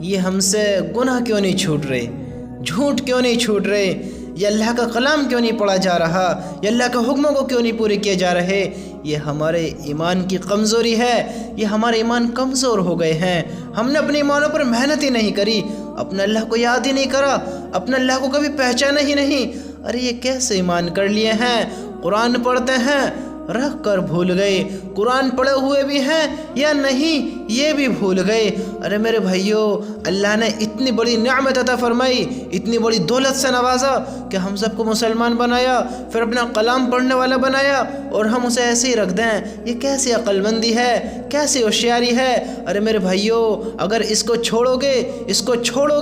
یہ ہم سے گناہ کیوں نہیں چھوٹ رہے، جھوٹ کیوں نہیں چھوٹ رہے، یہ اللہ کا کلام کیوں نہیں پڑھا جا رہا، یہ اللہ کے حکموں کو کیوں نہیں پورے کیے جا رہے؟ یہ ہمارے ایمان کی کمزوری ہے، یہ ہمارے ایمان کمزور ہو گئے ہیں۔ ہم نے اپنے ایمانوں پر محنت ہی نہیں کری، اپنے اللہ کو یاد ہی نہیں کرا، اپنے اللہ کو کبھی پہچانا ہی نہیں۔ ارے یہ کیسے ایمان کر لیے ہیں؟ قرآن پڑھتے ہیں رکھ کر بھول گئے، قرآن پڑھے ہوئے بھی ہیں یا نہیں یہ بھی بھول گئے۔ ارے میرے بھائیوں، اللہ نے اتنی بڑی نعمت عطا فرمائی، اتنی بڑی دولت سے نوازا کہ ہم سب کو مسلمان بنایا، پھر اپنا کلام پڑھنے والا بنایا، اور ہم اسے ایسے ہی رکھ دیں۔ یہ کیسی عقل مندی ہے، کیسی ہوشیاری ہے؟ ارے میرے بھائیوں، اگر اس کو چھوڑو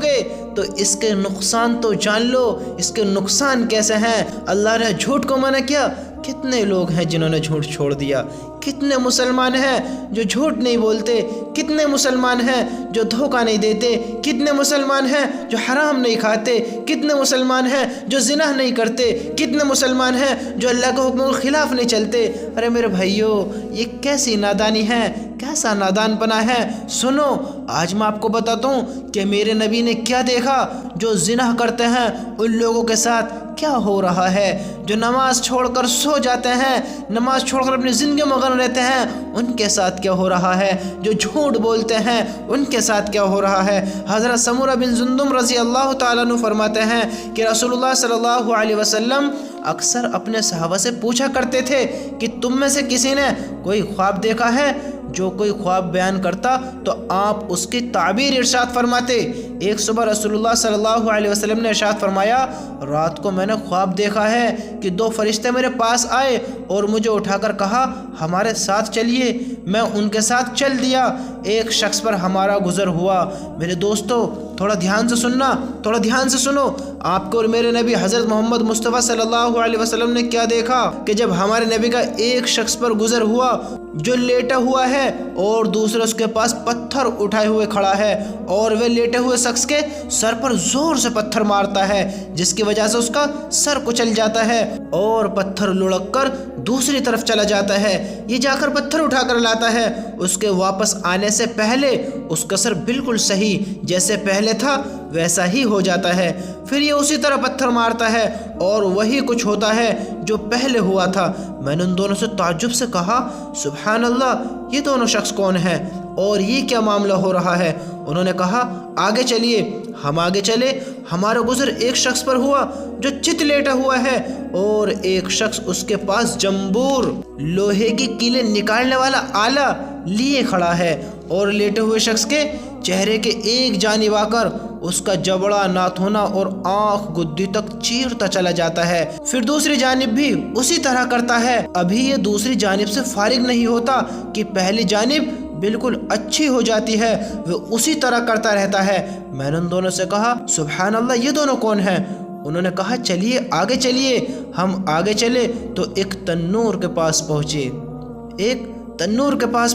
گے تو اس کے نقصان تو جان لو، اس کے نقصان کیسے ہیں۔ اللہ نے جھوٹ کو منع کیا، کتنے لوگ ہیں جنہوں نے جھوٹ چھوڑ دیا؟ کتنے مسلمان ہیں جو جھوٹ نہیں بولتے؟ کتنے مسلمان ہیں جو دھوکہ نہیں دیتے؟ کتنے مسلمان ہیں جو حرام نہیں کھاتے؟ کتنے مسلمان ہیں جو زنا نہیں کرتے؟ کتنے مسلمان ہیں جو اللہ کے حکموں کے خلاف نہیں چلتے؟ ارے میرے بھائیوں، یہ کیسی نادانی ہے، کیسا نادان پنا ہے؟ سنو، آج میں آپ کو بتاتا ہوں کہ میرے نبی نے کیا دیکھا۔ جو زنا کرتے ہیں ان لوگوں کے ساتھ کیا ہو رہا ہے، جو نماز چھوڑ کر سو جاتے ہیں، نماز چھوڑ کر اپنی زندگی میں مگن رہتے ہیں، ان کے ساتھ کیا ہو رہا ہے، جو جھوٹ بولتے ہیں ان کے ساتھ کیا ہو رہا ہے۔ حضرت سمورہ بن جندب رضی اللہ تعالیٰ عنہ فرماتے ہیں کہ رسول اللہ صلی اللہ علیہ وسلم اکثر اپنے صحابہ سے پوچھا کرتے تھے کہ تم میں سے کسی نے کوئی خواب دیکھا ہے؟ جو کوئی خواب بیان کرتا تو آپ اس کی تعبیر ارشاد فرماتے۔ ایک صبح رسول اللہ صلی اللہ علیہ وسلم نے ارشاد فرمایا، رات کو میں نے خواب دیکھا ہے کہ دو فرشتے میرے پاس آئے اور مجھے اٹھا کر کہا ہمارے ساتھ چلیے۔ میں ان کے ساتھ چل دیا، ایک شخص پر ہمارا گزر ہوا۔ میرے دوستو، تھوڑا دھیان سے سننا، تھوڑا دھیان سے سنو۔ آپ کو اور میرے نبی حضرت محمد مصطفیٰ صلی اللہ علیہ وسلم نے کیا دیکھا کہ جب ہمارے نبی کا ایک شخص پر گزر ہوا جو لیٹا ہوا ہے اور دوسرا اس کے پاس پتھر اٹھائے ہوئے کھڑا ہے، اور وہ لیٹے ہوئے شخص کے سر پر زور سے پتھر مارتا ہے جس کی وجہ سے اس کا سر کچل جاتا ہے اور پتھر لڑک کر دوسری طرف چلا جاتا ہے۔ یہ جا کر پتھر اٹھا کر لاتا ہے، اس کے واپس آنے سے پہلے اس کا سر بالکل صحیح جیسے پہلے تھا ویسا ہی ہو جاتا ہے۔ پھر یہ اسی طرح پتھر مارتا ہے اور وہی کچھ ہوتا ہے جو پہلے ہوا تھا۔ میں نے ان دونوں سے تعجب سے کہا سبحان اللہ، یہ دونوں شخص کون ہیں اور یہ کیا معاملہ ہو رہا ہے؟ انہوں نے کہا آگے چلیے۔ ہم آگے چلے، ہمارا گزر ایک شخص پر ہوا جو چت لیٹا ہوا ہے اور ایک شخص اس کے پاس جمبور، لوہے کی کیلیں نکالنے والا آلہ لیے کھڑا ہے، اور لیٹے ہوئے شخص کے چہرے کے ایک جانب آ کر اس کا جبڑا، ناتھونا اور آنکھ گدی تک چیرتا چلا جاتا ہے، پھر دوسری جانب بھی اسی طرح کرتا ہے۔ ابھی یہ دوسری جانب سے فارغ نہیں ہوتا کہ پہلی جانب بالکل اچھی ہو جاتی ہے، وہ اسی طرح کرتا رہتا ہے۔ میں نے ان دونوں سے کہا سبحان اللہ، یہ دونوں کون ہیں؟ انہوں نے کہا چلیے آگے چلیے۔ ہم آگے چلے تو ایک تنور کے پاس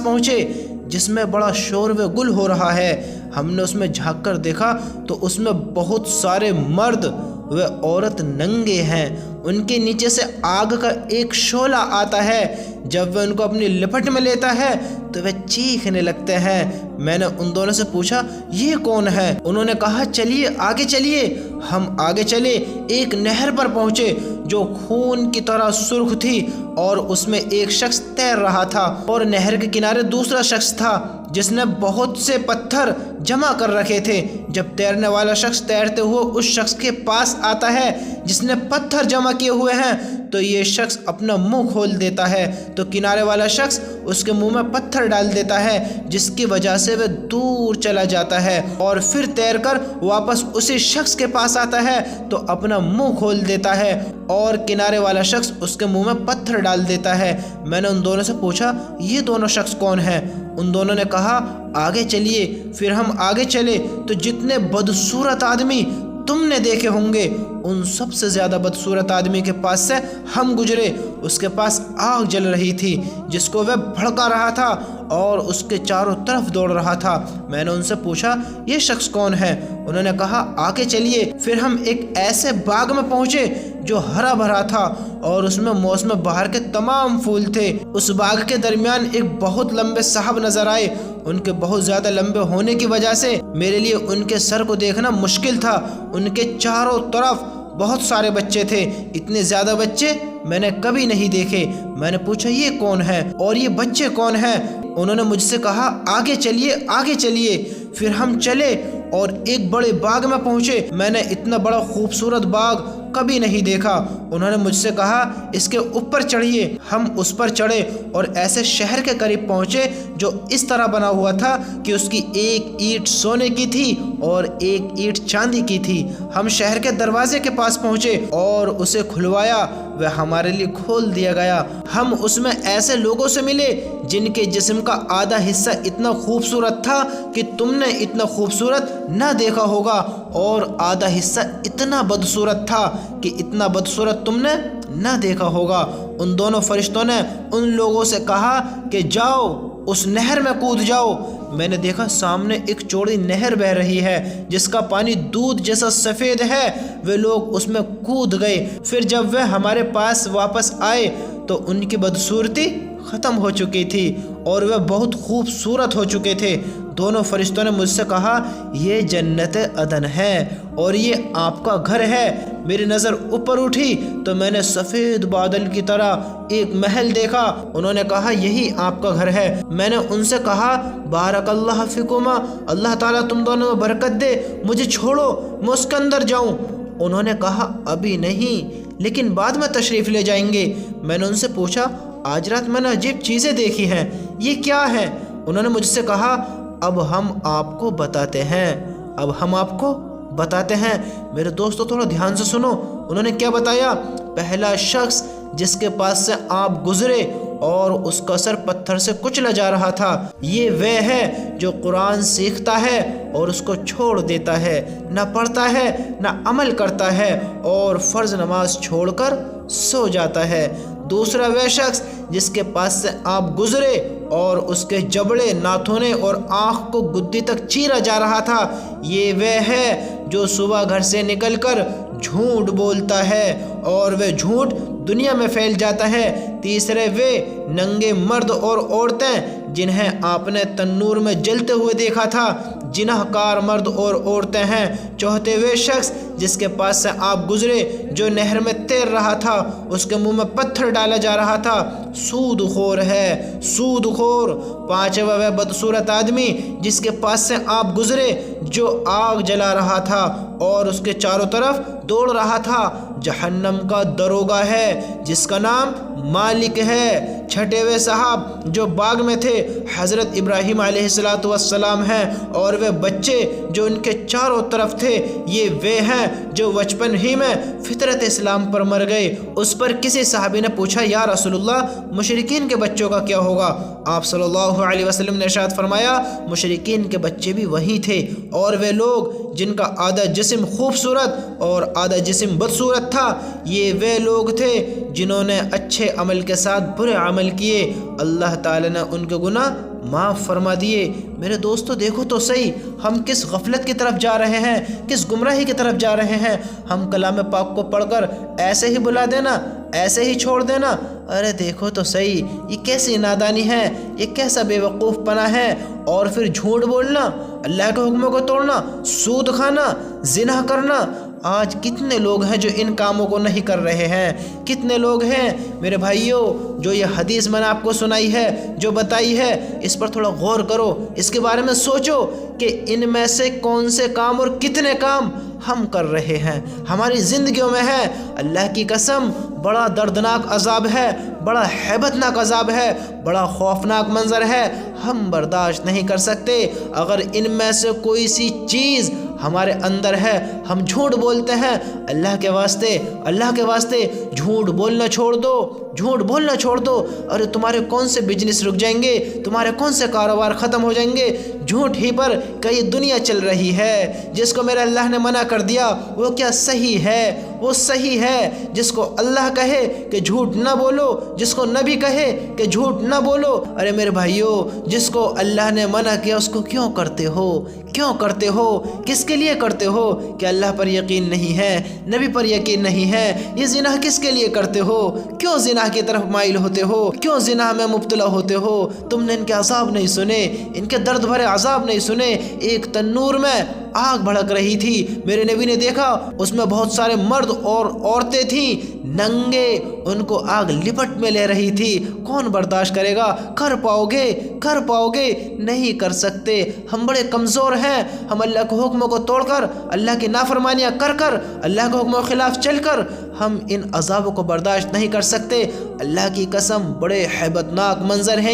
پہنچے جس میں بڑا شور و گل ہو رہا ہے۔ ہم نے اس میں جھانک کر دیکھا تو اس میں بہت سارے مرد و عورت ننگے ہیں، ان کے نیچے سے آگ کا ایک شعلہ آتا ہے، جب وہ ان کو اپنی لپٹ میں لیتا ہے تو وہ چیخنے لگتے ہیں۔ میں نے ان دونوں سے پوچھا یہ کون ہے؟ انہوں نے کہا چلیے آگے چلیے۔ ہم آگے چلے، ایک نہر پر پہنچے جو خون کی طرح سرخ تھی، اور اس میں ایک شخص تیر رہا تھا، اور نہر کے کنارے دوسرا شخص تھا جس نے بہت سے پتھر جمع کر رکھے تھے۔ جب تیرنے والا شخص تیرتے ہوئے اس شخص کے پاس آتا ہے جس نے پتھر جمع کیے ہوئے ہیں تو یہ شخص اپنا منہ کھول دیتا ہے، تو کنارے والا شخص اس کے منہ میں پتھر ڈال دیتا ہے جس کی وجہ سے وہ دور چلا جاتا ہے، اور پھر تیر کر واپس اسی شخص کے پاس آتا ہے تو اپنا منہ کھول دیتا ہے اور کنارے والا شخص اس کے منہ میں پتھر ڈال دیتا ہے۔ میں نے ان دونوں سے پوچھا یہ دونوں شخص کون ہیں؟ ان دونوں نے کہا آگے چلیے۔ پھر ہم آگے چلے تو جتنے بدصورت آدمی تم نے دیکھے ہوں گے ان سب سے زیادہ بدصورت آدمی کے پاس سے ہم گزرے۔ اس کے پاس آگ جل رہی تھی جس کو وہ بھڑکا رہا تھا اور اس کے چاروں طرف دوڑ رہا تھا۔ میں نے ان سے پوچھا یہ شخص کون ہے؟ انہوں نے کہا آگے چلیے۔ پھر ہم ایک ایسے باغ میں پہنچے جو ہرا بھرا تھا اور اس میں موسم بہار کے تمام پھول تھے۔ اس باغ کے درمیان ایک بہت لمبے صاحب نظر آئے، ان کے بہت زیادہ لمبے ہونے کی وجہ سے میرے لیے ان کے سر کو دیکھنا مشکل تھا۔ ان کے چاروں طرف بہت سارے بچے تھے، اتنے زیادہ بچے میں نے کبھی نہیں دیکھے۔ میں نے پوچھا یہ کون ہے اور یہ بچے کون ہیں؟ انہوں نے مجھ سے کہا آگے چلیے آگے چلیے۔ پھر ہم چلے اور ایک بڑے باغ میں پہنچے۔ میں نے اتنا بڑا خوبصورت باغ کبھی نہیں دیکھا۔ انہوں نے مجھ سے کہا اس کے اوپر چڑھیے۔ ہم اس پر چڑھے اور ایسے شہر کے قریب پہنچے جو اس طرح بنا ہوا تھا کہ اس کی ایک اینٹ سونے کی تھی اور ایک اینٹ چاندی کی تھی۔ ہم شہر کے دروازے کے پاس پہنچے اور اسے کھلوایا، وہ ہمارے لیے کھول دیا گیا۔ ہم اس میں ایسے لوگوں سے ملے جن کے جسم کا آدھا حصہ اتنا خوبصورت تھا کہ تم نے اتنا خوبصورت نہ دیکھا ہوگا، اور آدھا حصہ اتنا بدصورت تھا کہ اتنا بدصورت تم نے نہ دیکھا ہوگا۔ ان دونوں فرشتوں نے ان لوگوں سے کہا کہ جاؤ اس نہر میں کود جاؤ۔ میں نے دیکھا سامنے ایک چوڑی نہر بہہ رہی ہے جس کا پانی دودھ جیسا سفید ہے۔ وہ لوگ اس میں کود گئے۔ پھر جب وہ ہمارے پاس واپس آئے تو ان کی بدصورتی ختم ہو چکی تھی اور وہ بہت خوبصورت ہو چکے تھے۔ دونوں فرشتوں نے مجھ سے کہا یہ جنت عدن ہے اور یہ آپ کا گھر ہے۔ میری نظر اوپر اٹھی تو میں نے سفید بادل کی طرح ایک محل دیکھا۔ انہوں نے کہا یہی آپ کا گھر ہے۔ میں نے ان سے کہا بارک اللہ فیکما، اللہ تعالیٰ تم دونوں میں برکت دے، مجھے چھوڑو میں اس کے اندر جاؤں۔ انہوں نے کہا ابھی نہیں، لیکن بعد میں تشریف لے جائیں گے۔ میں نے ان سے پوچھا آج رات میں نے عجیب چیزیں دیکھی ہیں، یہ کیا ہے؟ انہوں نے مجھ سے کہا اب ہم آپ کو بتاتے ہیں، اب ہم آپ کو بتاتے ہیں۔ میرے دوستو تھوڑا دھیان سے سنو۔ انہوں نے کیا بتایا؟ پہلا شخص جس کے پاس سے آپ گزرے اور اس کا سر پتھر سے کچلا جا رہا تھا، یہ وہ ہے جو قرآن سیکھتا ہے اور اس کو چھوڑ دیتا ہے، نہ پڑھتا ہے نہ عمل کرتا ہے اور فرض نماز چھوڑ کر سو جاتا ہے۔ دوسرا وہ شخص جس کے پاس سے آپ گزرے اور اس کے جبڑے، ناخنیں اور آنکھ کو گدی تک چیرا جا رہا تھا، یہ وہ ہے جو صبح گھر سے نکل کر جھوٹ بولتا ہے اور وہ جھوٹ دنیا میں پھیل جاتا ہے۔ تیسرے وہ ننگے مرد اور عورتیں جنہیں آپ نے تنور میں جلتے ہوئے دیکھا تھا، جناح کار مرد اور عورتیں ہیں۔ چوتھے وہ شخص جس کے پاس سے آپ گزرے جو نہر میں تیر رہا تھا، اس کے منہ میں پتھر ڈالا جا رہا تھا، سود خور ہے، سود خور۔ پانچواں وہ بدصورت آدمی جس کے پاس سے آپ گزرے جو آگ جلا رہا تھا اور اس کے چاروں طرف دوڑ رہا تھا، جہنم کا دروگا ہے جس کا نام مالک ہے۔ چھٹے ہوئے صاحب جو باغ میں تھے حضرت ابراہیم علیہ السلام ہیں، اور وہ بچے جو ان کے چاروں طرف تھے یہ وہ ہیں جو بچپن ہی میں فطرت اسلام پر مر گئے۔ اس پر کسی صحابی نے پوچھا یا رسول اللہ مشرکین کے بچوں کا کیا ہوگا؟ آپ صلی اللہ علیہ وسلم نے ارشاد فرمایا مشرکین کے بچے بھی وہی تھے، اور وہ لوگ جن کا آدھا جسم خوبصورت اور آدھا جسم بدصورت تھا، یہ وہ لوگ تھے جنہوں نے اچھے عمل کے ساتھ برے عمل کیے، اللہ تعالی نے ان کے گناہ معاف فرما دیے۔ میرے دوستو دیکھو تو صحیح، ہم کس غفلت کی طرف جا رہے ہیں، کس گمراہی کی طرف جا رہے ہیں۔ ہم کلام پاک کو پڑھ کر ایسے ہی بلا دینا، ایسے ہی چھوڑ دینا۔ ارے دیکھو تو صحیح، یہ کیسی نادانی ہے، یہ کیسا بے وقوف پنا ہے۔ اور پھر جھوٹ بولنا، اللہ کے حکموں کو توڑنا، سود کھانا، زنا کرنا۔ آج کتنے لوگ ہیں جو ان کاموں کو نہیں کر رہے ہیں؟ کتنے لوگ ہیں میرے بھائیوں جو یہ حدیث میں نے آپ کو سنائی ہے، جو بتائی ہے، اس پر تھوڑا غور کرو، اس کے بارے میں سوچو کہ ان میں سے کون سے کام اور کتنے کام ہم کر رہے ہیں، ہماری زندگیوں میں ہے۔ اللہ کی قسم بڑا دردناک عذاب ہے، بڑا ہیبت ناک عذاب ہے، بڑا خوفناک منظر ہے، ہم برداشت نہیں کر سکتے۔ اگر ان میں سے کوئی سی چیز ہمارے اندر ہے، ہم جھوٹ بولتے ہیں، اللہ کے واسطے، اللہ کے واسطے جھوٹ بولنا چھوڑ دو، جھوٹ بولنا چھوڑ دو۔ ارے تمہارے کون سے بزنس رک جائیں گے، تمہارے کون سے کاروبار ختم ہو جائیں گے؟ جھوٹ ہی پر کئی دنیا چل رہی ہے۔ جس کو میرے اللہ نے منع کر دیا وہ کیا صحیح ہے؟ وہ صحیح ہے جس کو اللہ کہے کہ جھوٹ نہ بولو، جس کو نبی کہے کہ جھوٹ نہ بولو۔ ارے میرے بھائیوں جس کو اللہ نے منع کیا اس کو کیوں کرتے ہو؟ کیوں کرتے ہو؟ کس کے لیے کرتے ہو؟ کہ اللہ پر یقین نہیں ہے، نبی پر یقین نہیں ہے؟ یہ زنا کس کے لیے کرتے ہو؟ کیوں زنا گناہ کی طرف مائل ہوتے ہو؟ کیوں زنا میں مبتلا ہوتے ہو؟ تم نے ان کے عذاب نہیں سنے، ان کے درد بھرے عذاب نہیں سنے؟ ایک تنور میں آگ بھڑک رہی تھی، میرے نبی نے دیکھا اس میں بہت سارے مرد اور عورتیں تھیں ننگے، ان کو آگ لپٹ میں لے رہی تھی۔ کون برداشت کرے گا؟ کر پاؤ گے؟ کر پاؤ گے؟ نہیں کر سکتے۔ ہم بڑے کمزور ہیں، ہم اللہ کے حکموں کو توڑ کر، اللہ کی نافرمانیاں کر کر، اللہ کے حکموں کے خلاف چل کر ہم ان عذابوں کو برداشت نہیں کر سکتے۔ اللہ کی قسم بڑے ہیبت ناک منظر ہیں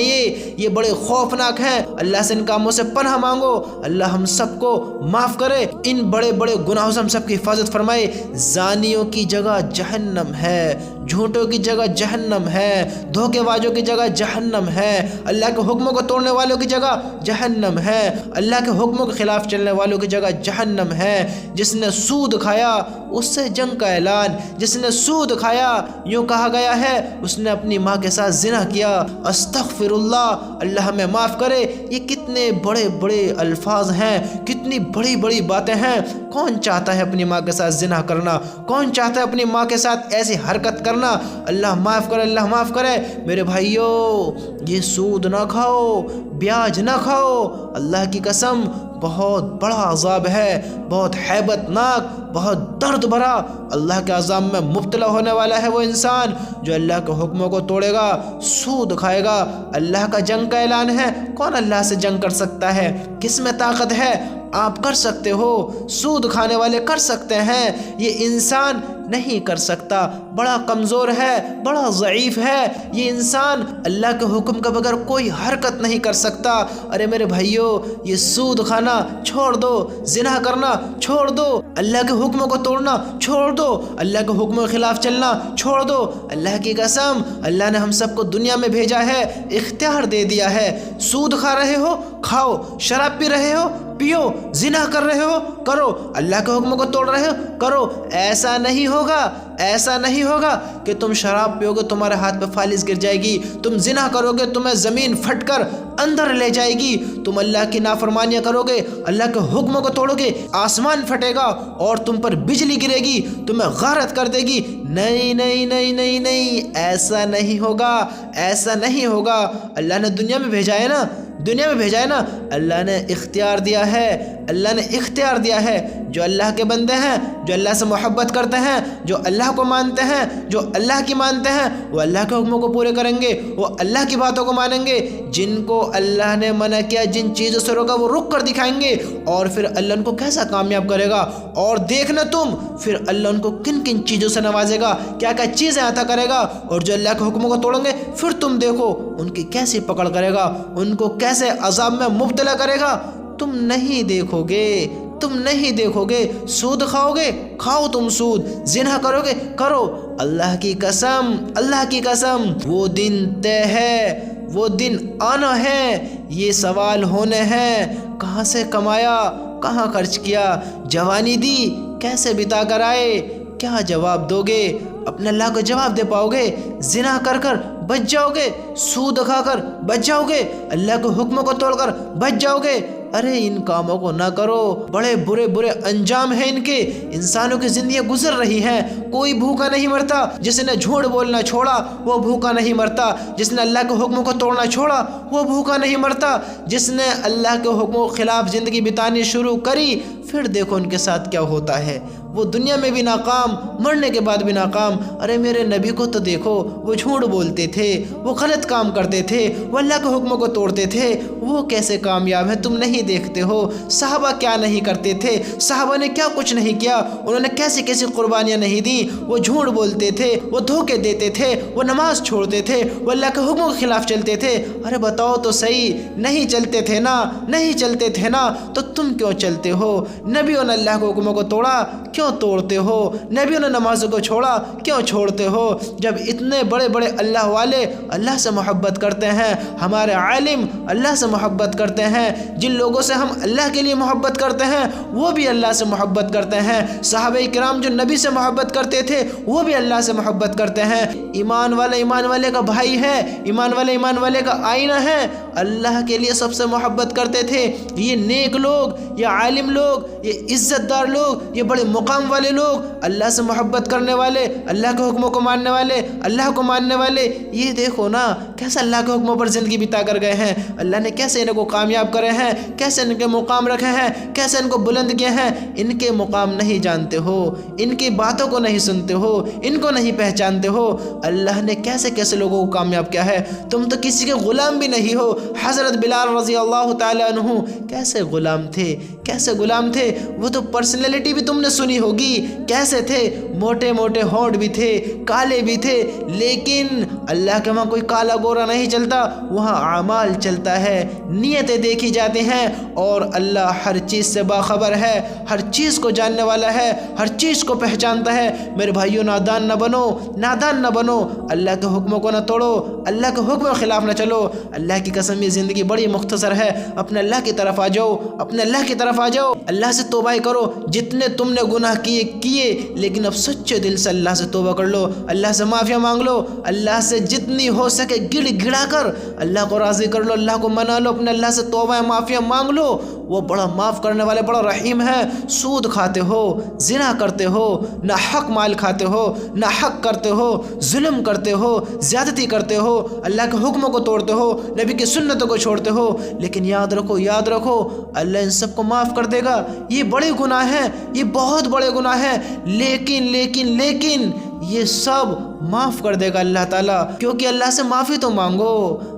یہ بڑے خوفناک ہیں۔ اللہ سے ان کاموں سے پناہ مانگو، اللہ ہم سب کو معاف کرے، ان بڑے بڑے گناہوں سے ہم سب کی حفاظت فرمائے۔ زانیوں کی جگہ جہنم ہے، جھوٹوں کی جگہ جہنم ہے، دھوکے بازوں کی جگہ جہنم ہے، اللہ کے حکموں کو توڑنے والوں کی جگہ جہنم ہے، اللہ کے حکموں کے خلاف چلنے والوں کی جگہ جہنم ہے۔ جس نے سود کھایا اس سے جنگ کا اعلان، جس نے سود کھایا، یوں کہا گیا ہے اس نے اپنی ماں کے ساتھ زنا کیا۔ استغفر اللہ، اللہ ہمیں معاف کرے۔ یہ کتنے بڑے بڑے الفاظ ہیں، کتنی بڑی بڑی باتیں ہیں۔ کون چاہتا ہے اپنی ماں کے ساتھ زنا کرنا؟ کون چاہتا ہے اپنی ماں کے ساتھ ایسی حرکت کرنا؟ اللہ معاف کرے، اللہ معاف کرے۔ میرے بھائیو، یہ سود نہ کھاؤ، بیاج نہ کھاؤ، اللہ کی قسم بہت بڑا عذاب ہے، بہت ہیبت ناک، بہت درد بھرا۔ اللہ کے عذاب میں مبتلا ہونے والا ہے وہ انسان جو اللہ کے حکموں کو توڑے گا، سود کھائے گا۔ اللہ کا جنگ کا اعلان ہے، کون اللہ سے جنگ کر سکتا ہے؟ کس میں طاقت ہے؟ آپ کر سکتے ہو، سود کھانے والے کر سکتے ہیں، یہ انسان نہیں کر سکتا، بڑا کمزور ہے، بڑا ضعیف ہے یہ انسان، اللہ کے حکم کے بغیر کوئی حرکت نہیں کر سکتا۔ ارے میرے بھائیو، یہ سود کھانا چھوڑ دو، زنا کرنا چھوڑ دو، اللہ کے حکموں کو توڑنا چھوڑ دو، اللہ کے حکموں کے خلاف چلنا چھوڑ دو۔ اللہ کی قسم، اللہ نے ہم سب کو دنیا میں بھیجا ہے، اختیار دے دیا ہے۔ سود کھا رہے ہو کھاؤ، شراب پی رہے ہو پیو، زنا کر رہے ہو کرو، اللہ کے حکموں کو توڑ رہے ہو کرو۔ ایسا نہیں ہوگا، ایسا نہیں ہوگا کہ تم شراب پیو گے تمہارے ہاتھ پہ فالس گر جائے گی، تم زنا کرو گے تمہیں زمین پھٹ کر اندر لے جائے گی، تم اللہ کی نافرمانیاں کرو گے، اللہ کے حکموں کو توڑو گے، آسمان پھٹے گا اور تم پر بجلی گرے گی، تمہیں غارت کر دے گی۔ نہیں نہیں نہیں نہیں نہیں، ایسا نہیں ہوگا، ایسا نہیں ہوگا۔ اللہ نے دنیا میں بھیجا ہے نا، دنیا میں بھیجا ہے نا، اللہ نے اختیار دیا ہے، اللہ نے اختیار دیا ہے۔ جو اللہ کے بندے ہیں، جو اللہ سے محبت کرتے ہیں، جو اللہ کو مانتے ہیں، جو اللہ کی مانتے ہیں، وہ اللہ کے حکموں کو پورے کریں گے، وہ اللہ کی باتوں کو مانیں گے۔ جن کو اللہ نے منع کیا، جن چیزوں سے روکا، وہ رک کر دکھائیں گے، اور پھر اللہ ان کو کیسا کامیاب کرے گا۔ اور دیکھنا تم پھر اللہ ان کو کن کن چیزوں سے نوازے گا، کیا کیا چیزیں عطا کرے گا۔ اور جو اللہ کے حکموں کو توڑیں گے، پھر تم دیکھو ان کی کیسی پکڑ کرے گا، ان کو کیسے عذاب میں مبتلا کرے گا۔ تم نہیں دیکھو گے، تم نہیں دیکھو گے۔ سود کھاؤ گے کھاؤ تم سود، زنا کرو گے کرو۔ اللہ کی قسم، اللہ کی قسم، وہ دن طے ہے، وہ دن آنا ہے، یہ سوال ہونے ہیں، کہاں سے کمایا، کہاں خرچ کیا، جوانی دی کیسے بتا کر آئے، کیا جواب دو گے؟ اپنے اللہ کو جواب دے پاؤ گے؟ زنا کر کر بچ جاؤ گے، سود کھا کر بچ جاؤ گے، اللہ کے حکموں کو توڑ کر بچ جاؤ گے؟ ارے ان کاموں کو نہ کرو، بڑے برے برے انجام ہیں ان کے۔ انسانوں کی زندگیاں گزر رہی ہیں، کوئی بھوکا نہیں مرتا۔ جس نے جھوٹ بولنا چھوڑا وہ بھوکا نہیں مرتا، جس نے اللہ کے حکموں کو توڑنا چھوڑا وہ بھوکا نہیں مرتا، جس نے اللہ کے حکموں کے خلاف زندگی بتانی شروع کری پھر دیکھو ان کے ساتھ کیا ہوتا ہے، وہ دنیا میں بھی ناکام، مرنے کے بعد بھی ناکام۔ ارے میرے نبی کو تو دیکھو، وہ جھوٹ بولتے تھے، وہ غلط کام کرتے تھے، وہ اللہ کے حکموں کو توڑتے تھے، وہ کیسے کامیاب ہے تم نہیں دیکھتے ہو۔ صحابہ کیا نہیں کرتے تھے، صحابہ نے کیا کچھ نہیں کیا، انہوں نے کیسی کیسی قربانیاں نہیں دیں۔ وہ جھوٹ بولتے تھے، وہ دھوکے دیتے تھے، وہ نماز چھوڑتے تھے، وہ اللہ کے حکموں کے خلاف چلتے تھے۔ ارے بتاؤ تو صحیح، نہیں چلتے تھے نا، نہیں چلتے تھے نا، تو تم کیوں چلتے ہو؟ نبیوں نے اللہ کے حکموں کو توڑا، کیوں توڑتے ہو؟ نبیوں نے نمازوں کو چھوڑا، کیوں چھوڑتے ہو؟ جب اتنے بڑے بڑے اللہ والے اللہ سے محبت کرتے ہیں، ہمارے عالم اللہ سے محبت کرتے ہیں، جن لوگوں سے ہم اللہ کے لیے محبت کرتے ہیں وہ بھی اللہ سے محبت کرتے ہیں، صحابہ کرام جو نبی سے محبت کرتے تھے وہ بھی اللہ سے محبت کرتے ہیں۔ ایمان والا ایمان والے کا بھائی ہے، ایمان والا ایمان والے کا آئینہ ہے، اللہ کے لیے سب سے محبت کرتے تھے۔ یہ نیک لوگ، یہ عالم لوگ، یہ عزت دار لوگ، یہ بڑے مقام والے لوگ، اللہ سے محبت کرنے والے، اللہ کے حکموں کو ماننے والے، اللہ کو ماننے والے، یہ دیکھو نا کیسے اللہ کے حکموں پر زندگی بتا کر گئے ہیں۔ اللہ نے کیسے ان کو کامیاب کرے ہیں، کیسے ان کے مقام رکھے ہیں، کیسے ان کو بلند کیے ہیں۔ ان کے مقام نہیں جانتے ہو، ان کی باتوں کو نہیں سنتے ہو، ان کو نہیں پہچانتے ہو۔ اللہ نے کیسے کیسے لوگوں کو کامیاب کیا ہے۔ تم تو کسی کے غلام بھی نہیں ہو۔ حضرت بلال رضی اللہ تعالیٰ عنہ کیسے غلام تھے، کیسے غلام تھے۔ وہ تو پرسنالٹی بھی تم نے سنی ہوگی، کیسے تھے، موٹے موٹے ہونٹ بھی تھے، کالے بھی تھے، لیکن اللہ کے وہاں کوئی کالا گورا نہیں چلتا، وہاں اعمال چلتا ہے، نیتیں دیکھی جاتی ہیں، اور اللہ ہر چیز سے باخبر ہے، ہر چیز کو جاننے والا ہے، ہر چیز کو پہچانتا ہے۔ میرے بھائیوں، نادان نہ بنو، نادان نہ بنو، اللہ کے حکموں کو نہ توڑو، اللہ کے حکم کے خلاف نہ چلو۔ اللہ کی قسم یہ زندگی بڑی مختصر ہے، اپنے اللہ کی طرف آ جاؤ، اپنے اللہ کی طرف آ جاؤ، اللہ سے توبہ کرو۔ جتنے تم نے گناہ کیے لیکن اب سچے دل سے اللہ سے توبہ کر لو، اللہ سے معافی مانگ لو، اللہ سے جتنی ہو سکے گڑ گڑا کر اللہ کو راضی کر لو، اللہ کو منا لو، اپنے اللہ سے توبہ معافی مانگ لو۔ وہ بڑا معاف کرنے والے، بڑا رحیم ہے۔ سود کھاتے ہو، زنا کرتے ہو، نہ حق مال کھاتے ہو، نہ حق کرتے ہو، ظلم کرتے ہو، زیادتی کرتے ہو، اللہ کے حکموں کو توڑتے ہو، نبی کی سنتوں کو چھوڑتے ہو، لیکن یاد رکھو، یاد رکھو، اللہ ان سب کو معاف کر دے گا۔ یہ بڑے گناہ ہیں، یہ بہت بڑے گناہ ہیں، لیکن لیکن لیکن یہ سب معاف کر دے گا اللہ تعالیٰ، کیونکہ اللہ سے معافی تو مانگو،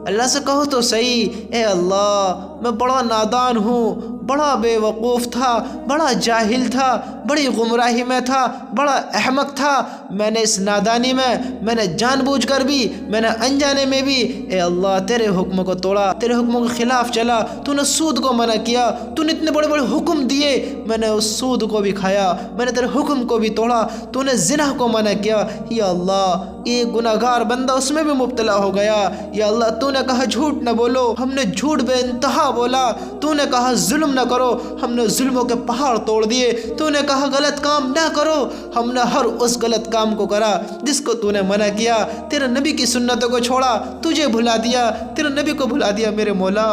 اللہ سے کہو تو صحیح، اے اللہ میں بڑا نادان ہوں، بڑا بے وقوف تھا، بڑا جاہل تھا، بڑی گمراہی میں تھا، بڑا احمق تھا، میں نے اس نادانی میں نے جان بوجھ کر بھی، میں نے انجانے میں بھی، اے اللہ تیرے حکم کو توڑا، تیرے حکموں کے خلاف چلا، تو نے سود کو منع کیا، تو نے اتنے بڑے بڑے حکم دیے، میں نے اس سود کو بھی کھایا، میں نے تیرے حکم کو بھی توڑا، تو نے زنا کو منع کیا، یا اللہ یہ گناہ گار بندہ اس میں بھی مبتلا ہو گیا، یا اللہ تو نے کہا جھوٹ نہ بولو، ہم نے جھوٹ بے انتہا بولا، تو نے کہا ظلم نہ کرو، ہم نے ظلموں کے پہاڑ توڑ دیے، تو نے کہا غلط کام نہ کرو، ہم نے ہر اس غلط کام کو کرا جس کو تو نے منع کیا، تیرے نبی کی سنتوں کو چھوڑا، تجھے بھلا دیا، تیرے نبی کو بھلا دیا۔ میرے مولا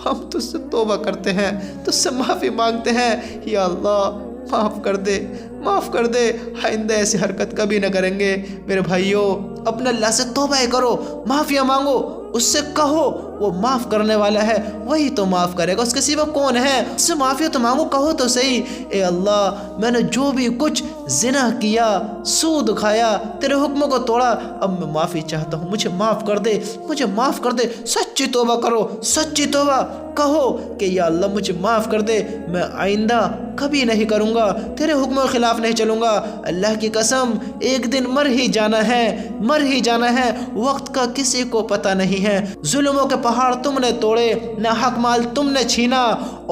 ہم تجھ سے توبہ کرتے ہیں، تجھ سے معافی مانگتے ہیں، یا اللہ معاف کر دے، معاف کر دے، آئندہ ایسی حرکت کبھی نہ کریں گے۔ میرے بھائیوں اپنے اللہ سے توبہ کرو، معافیاں مانگو، اس سے کہو، وہ معاف کرنے والا ہے، وہی تو معاف کرے گا، اس کے سوا کون ہے؟ اس سے معافی تو مانگو، کہو تو صحیح، اے اللہ میں نے جو بھی کچھ زنا کیا، سود کھایا، تیرے حکموں کو توڑا، اب میں معافی چاہتا ہوں، مجھے معاف کر دے، مجھے معاف کر دے۔ سچی توبہ کرو، سچی توبہ کہو کہ یا اللہ مجھے معاف کر دے، میں آئندہ کبھی نہیں کروں گا، تیرے حکموں کے خلاف نہیں چلوں گا۔ اللہ کی قسم ایک دن مر ہی جانا ہے، مر ہی جانا ہے، وقت کا کسی کو پتہ نہیں ہے۔ ظلموں کے پہاڑ تم نے توڑے، نہ حق مال تم نے چھینا،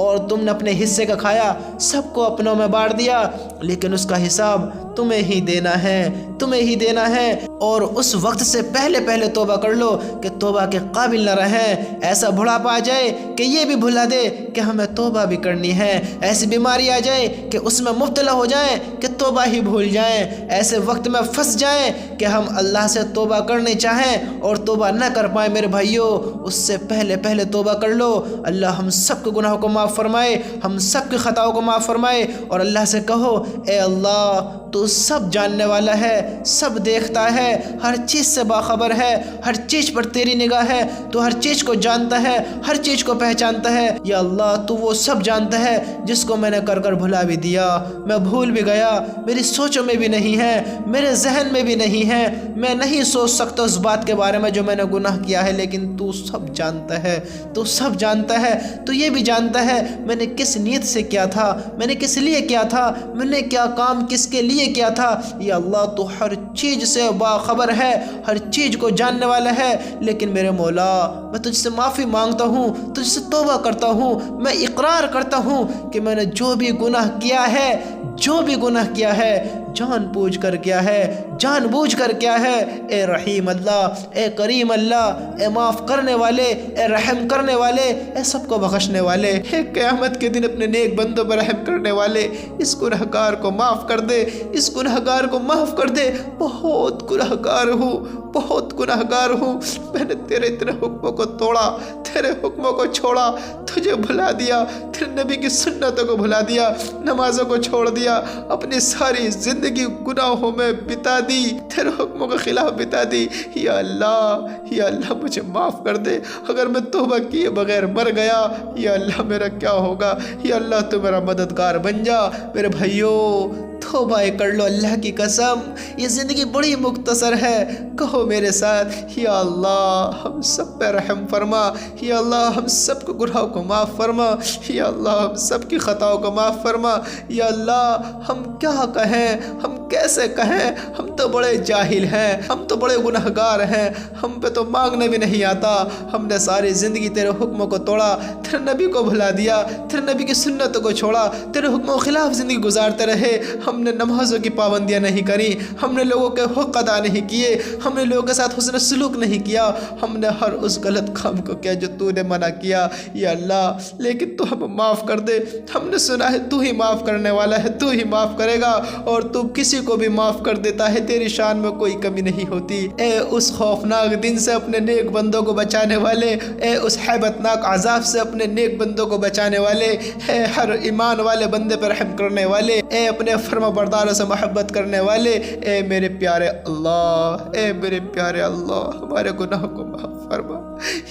اور تم نے اپنے حصے کا کھایا، سب کو اپنوں میں بانٹ دیا، لیکن اس کا حساب تمہیں ہی دینا ہے، تمہیں ہی دینا ہے۔ اور اس وقت سے پہلے توبہ کر لو کہ توبہ کے قابل نہ رہیں، ایسا بڑھاپا آ جائے کہ یہ بھی بھلا دے کہ ہمیں توبہ بھی کرنی ہے، ایسی بیماری آ جائے کہ اس میں مبتلا ہو جائیں کہ توبہ ہی بھول جائیں، ایسے وقت میں پھنس جائیں کہ ہم اللہ سے توبہ کرنی چاہیں اور توبہ نہ کر پائیں۔ میرے بھائیوں اس سے پہلے توبہ کر لو۔ اللہ ہم سب کے گناہوں کو معاف فرمائے، ہم سب کی خطاؤں کو معاف فرمائے، اور اللہ سے کہو اے اللہ تو سب جاننے والا ہے، سب دیکھتا ہے، ہر چیز سے باخبر ہے، ہر چیز پر تیری نگاہ ہے، تو ہر چیز کو جانتا ہے، ہر چیز کو پہچانتا ہے۔ یا اللہ تو وہ سب جانتا ہے جس کو میں نے کر بھلا بھی دیا، میں بھول بھی گیا، میری سوچوں میں بھی نہیں ہے، میرے ذہن میں بھی نہیں ہے، میں نہیں سوچ سکتا اس بات کے بارے میں جو میں نے گناہ کیا ہے، لیکن تو سب جانتا ہے، تو سب جانتا ہے، تو یہ بھی جانتا ہے میں نے کس نیت سے کیا تھا، میں نے کس لیے کیا تھا، میں نے کیا کام کس کے لیے کیا تھا۔ یا اللہ تو ہر چیز سے باخبر ہے، ہر چیز کو جاننے والا ہے، لیکن میرے مولا میں تجھ سے معافی مانگتا ہوں، تجھ سے توبہ کرتا ہوں، میں اقرار کرتا ہوں کہ میں نے جو بھی گناہ کیا ہے، جو بھی گناہ کیا ہے، جان بوجھ کر کیا ہے، جان بوجھ کر کیا ہے۔ اے رحیم اللہ، اے کریم اللہ، اے معاف کرنے والے، اے رحم کرنے والے، اے سب کو بخشنے والے، اے قیامت کے دن اپنے نیک بندوں پر رحم کرنے والے، اس گنہگار کو معاف کر دے، اس گنہگار کو معاف کر دے۔ بہت گنہگار ہوں، بہت گنہگار ہوں، میں نے تیرے اتنے حکموں کو توڑا، تیرے حکموں کو چھوڑا، تجھے بھلا دیا، تیرے نبی کی سنتوں کو بھلا دیا، نمازوں کو چھوڑ دیا، اپنی ساری زندگی گناہوں میں بتا دی، تیرے حکموں کے خلاف بتا دی۔ یا اللہ مجھے معاف کر دے، اگر میں توبہ کیے بغیر مر گیا، یا اللہ میرا کیا ہوگا؟ یا اللہ تو میرا مددگار بن جا۔ میرے بھائیوں، توبہ کر لو، اللہ کی قسم یہ زندگی بڑی مختصر ہے۔ کہو میرے ساتھ، یا اللہ ہم سب پہ رحم فرما، یا اللہ ہم سب کو گناہوں کو معاف فرما، یا اللہ ہم سب کی خطاؤں کو معاف فرما۔ یا اللہ ہم کیا کہیں، ہم کیسے کہیں، ہم تو بڑے جاہل ہیں، ہم تو بڑے گنہگار ہیں، ہم پہ تو مانگنے بھی نہیں آتا۔ ہم نے ساری زندگی تیرے حکموں کو توڑا، تیرے نبی کو بھلا دیا، تیرے نبی کی سنتوں کو چھوڑا، تیرے حکموں کے خلاف زندگی گزارتے رہے۔ ہم نے نمازوں کی پابندیاں نہیں کری، ہم نے لوگوں کے حق ادا نہیں کیے، ہم نے لوگوں کے ساتھ حسن سلوک نہیں کیا، ہم نے ہر اس غلط کام کو کیا جو تو نے منع کیا۔ یا اللہ لیکن تو ہمیں معاف کر دے، ہم نے سنا ہے تو ہی معاف کرنے والا ہے، تو ہی معاف کرے گا، اور تو کسی کو بھی معاف کر دیتا ہے، تیری شان میں کوئی کمی نہیں ہوتی۔ اے اس خوفناک دن سے اپنے نیک بندوں کو بچانے والے، اے اس ہیبت ناک عذاب سے اپنے نیک بندوں کو بچانے والے، اے ہر ایمان والے بندے پر رحم کرنے والے، اے اپنے فرما برداروں سے محبت کرنے والے، اے میرے پیارے اللہ، اے میرے پیارے اللہ ہمارے گناہ کو معاف فرما۔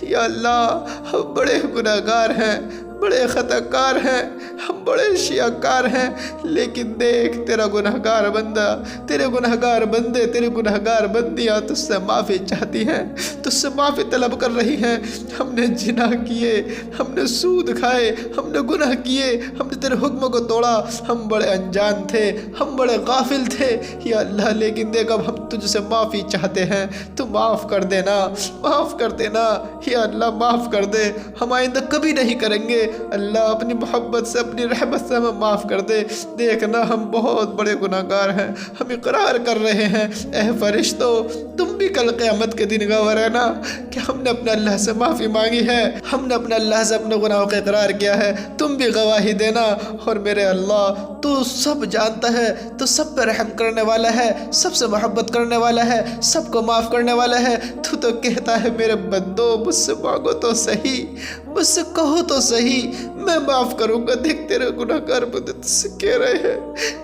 یا اللہ ہم بڑے گناہگار ہیں، بڑے خطا کار ہیں، ہم بڑے شیعہ ہیں، لیکن دیکھ تیرا گنہگار بندہ، تیرے گنہگار بندے، تیرے گنہگار بندیاں تجھ سے معافی چاہتی ہیں، تجھ سے معافی طلب کر رہی ہیں۔ ہم نے زنا کیے، ہم نے سود کھائے، ہم نے گناہ کیے، ہم نے تیرے حکموں کو توڑا، ہم بڑے انجان تھے، ہم بڑے غافل تھے۔ یا اللہ لیکن دیکھ اب ہم تجھ سے معافی چاہتے ہیں، تو معاف کر دینا، معاف کر دینا۔ یا اللہ معاف کر دے، ہم آئندہ کبھی نہیں کریں گے۔ اللہ اپنی محبت سے، اپنی رحمت سے ہمیں معاف کر دے۔ دیکھنا ہم بہت بڑے گناہگار ہیں، ہم اقرار کر رہے ہیں۔ اے فرشتوں تم بھی کل قیامت کے دن گواہ رہنا کہ ہم نے اپنے اللہ سے معافی مانگی ہے، ہم نے اپنے اللہ سے اپنے گناہوں کا اقرار کیا ہے، تم بھی گواہی دینا۔ اور میرے اللہ تو سب جانتا ہے، تو سب پہ رحم کرنے والا ہے، سب سے محبت کرنے والا ہے، سب کو معاف کرنے والا ہے۔ تو کہتا ہے میرے بندو مجھ سے مانگو تو صحیح، مجھ سے کہو تو صحیح، میں معاف کروں گا۔ دیکھ تیرے گناہگار بندے تجھ سے کہہ رہے ہیں،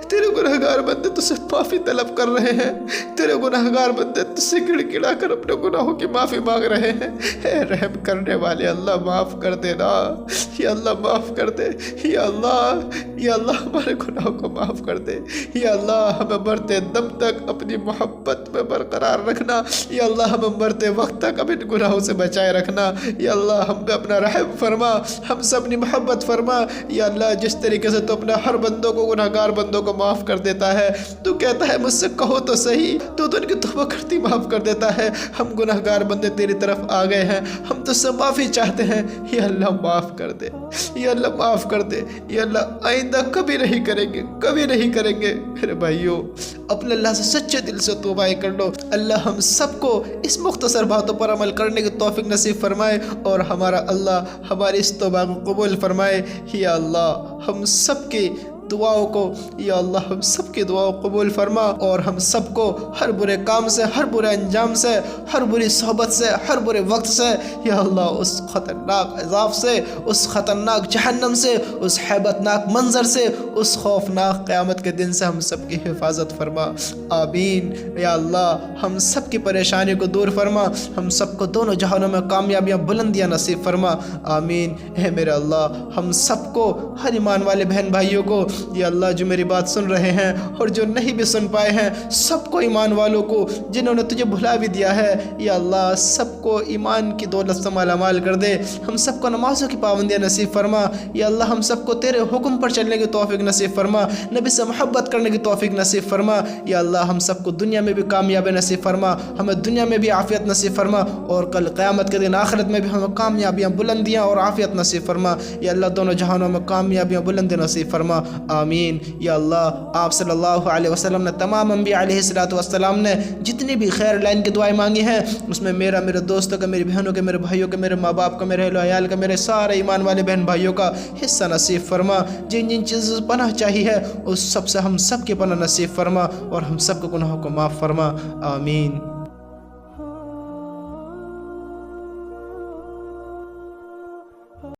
تیرے گناہگار بندے تجھ سے معافی طلب کر رہے ہیں، تیرے گناہگار بندے تجھ سے گڑ گڑا کر اپنے گناہوں کی معافی مانگ رہے ہیں۔ اے رحم کرنے والے اللہ معاف کر دینا، یا اللہ معاف کر دے، یا اللہ ہمارے گناہوں کو معاف کر دے۔ یا اللہ ہمیں مرتے دم تک اپنی محبت میں برقرار رکھنا، یا اللہ ہمیں مرتے وقت تک اپنے گناہوں سے بچائے رکھنا۔ یا اللہ ہم پہ اپنا رحم فرما، ہم سے اپنی محبت فرما۔ یا اللہ جس طریقے سے تو اپنے ہر بندوں کو، گناہگار بندوں کو معاف کر دیتا ہے، تو کہتا ہے مجھ سے کہو تو صحیح، تو ان کی توبہ کرتی معاف کر دیتا ہے۔ ہم گناہگار بندے تیری طرف آ گئے ہیں، ہم تجھ سے معافی چاہتے ہیں، یا اللہ معاف کر دے، یا اللہ معاف کر دے۔ یا اللہ آئندہ کبھی نہیں کریں گے، کبھی نہیں کریں گے۔ میرے بھائیوں اپنے اللہ سے سچے دل سے توبہ کر لو۔ اللہ ہم سب کو اس مختصر باتوں پر عمل کرنے کی توفیق نصیب فرمائے، اور ہمارا اللہ ہماری اس توبہ کو قبول فرمائے۔ یا اللہ ہم سب کی دعاؤں کو، یا اللہ ہم سب کی دعاؤں قبول فرما، اور ہم سب کو ہر برے کام سے، ہر برے انجام سے، ہر بری صحبت سے، ہر برے وقت سے، یا اللہ اس خطرناک عذاب سے، اس خطرناک جہنم سے، اس ہیبت ناک منظر سے، اس خوفناک قیامت کے دن سے ہم سب کی حفاظت فرما۔ آمین۔ یا اللہ ہم سب کی پریشانی کو دور فرما، ہم سب کو دونوں جہانوں میں کامیابیاں، بلندیاں نصیب فرما۔ آمین۔ اے میرے اللہ ہم سب کو، ہر ایمان والے بہن بھائیوں کو، یا اللہ جو میری بات سن رہے ہیں اور جو نہیں بھی سن پائے ہیں، سب کو، ایمان والوں کو جنہوں نے تجھے بھلا بھی دیا ہے، یا اللہ سب کو ایمان کی دولت سے مالا مال کر دے۔ ہم سب کو نمازوں کی پابندیاں نصیب فرما۔ یا اللہ ہم سب کو تیرے حکم پر چلنے کی توفیق نصیب فرما، نبی سے محبت کرنے کی توفیق نصیب فرما۔ یا اللہ ہم سب کو دنیا میں بھی کامیابی نصیب فرما، ہمیں دنیا میں بھی عافیت نصیب فرما، اور کل قیامت کے دن آخرت میں بھی ہمیں کامیابیاں، بلندیاں اور عافیت نصیب فرما۔ یا اللہ دونوں جہانوں میں کامیابیاں، بلندی نصیب فرما۔ آمین۔ یا اللہ آپ صلی اللہ علیہ وسلم نے تمام انبیاء علیہ السلام نے جتنی بھی خیر لائن کی دعائیں مانگی ہیں اس میں میرا، میرے دوستوں کا، میری بہنوں کے، میرے بھائیوں کے، میرے ماں باپ کا، میرے اہل و عیال کا، میرے سارے ایمان والے بہن بھائیوں کا حصہ نصیب فرما۔ جن جن چیزوں سے پناہ چاہیے ہے اس سب سے ہم سب کی پناہ نصیب فرما اور ہم سب کے گناہوں کو معاف فرما، آمین۔